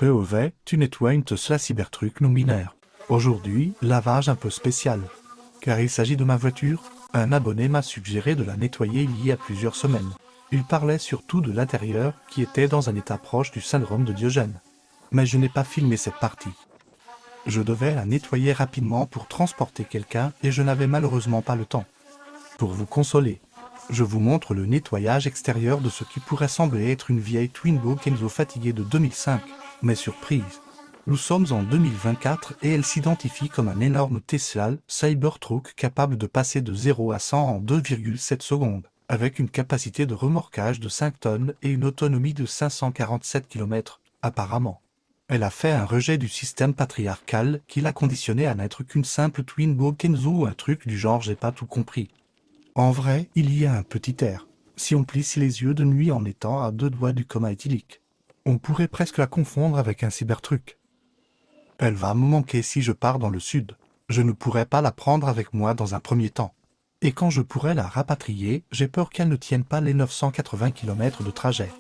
POV, tu nettoies une Tesla Cybertruck non binaire. Aujourd'hui, lavage un peu spécial. Car il s'agit de ma voiture, un abonné m'a suggéré de la nettoyer il y a plusieurs semaines. Il parlait surtout de l'intérieur qui était dans un état proche du syndrome de Diogène. Mais je n'ai pas filmé cette partie. Je devais la nettoyer rapidement pour transporter quelqu'un et je n'avais malheureusement pas le temps. Pour vous consoler, je vous montre le nettoyage extérieur de ce qui pourrait sembler être une vieille Twingo Kenzo fatiguée de 2005. Mais surprise, nous sommes en 2024 et elle s'identifie comme un énorme Tesla Cybertruck capable de passer de 0 à 100 en 2,7 secondes, avec une capacité de remorquage de 5 tonnes et une autonomie de 547 km, apparemment. Elle a fait un rejet du système patriarcal qui l'a conditionnée à n'être qu'une simple Twingo Kenzo ou un truc du genre j'ai pas tout compris. En vrai, il y a un petit air, si on plisse les yeux de nuit en étant à 2 doigts du coma éthylique. On pourrait presque la confondre avec un Cybertruck. Elle va me manquer si je pars dans le sud. Je ne pourrai pas la prendre avec moi dans un premier temps. Et quand je pourrai la rapatrier, j'ai peur qu'elle ne tienne pas les 980 km de trajet.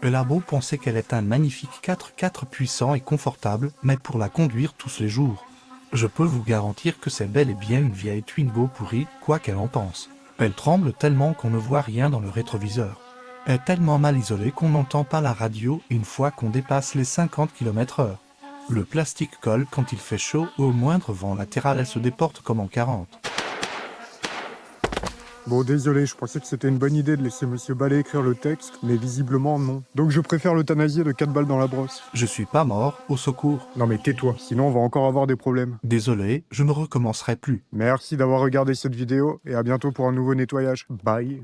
Elle a beau penser qu'elle est un magnifique 4x4 puissant et confortable, mais pour la conduire tous les jours. Je peux vous garantir que c'est bel et bien une vieille Twingo pourrie, quoi qu'elle en pense. Elle tremble tellement qu'on ne voit rien dans le rétroviseur. Elle est tellement mal isolée qu'on n'entend pas la radio une fois qu'on dépasse les 50 km/h. Le plastique colle quand il fait chaud, au moindre vent latéral elle se déporte comme en 40. Bon, désolé, je pensais que c'était une bonne idée de laisser Monsieur Ballet écrire le texte, mais visiblement non. Donc je préfère l'euthanasier de 4 balles dans la brosse. Je suis pas mort, au secours. Non mais tais-toi, sinon on va encore avoir des problèmes. Désolé, je ne recommencerai plus. Merci d'avoir regardé cette vidéo, et à bientôt pour un nouveau nettoyage. Bye.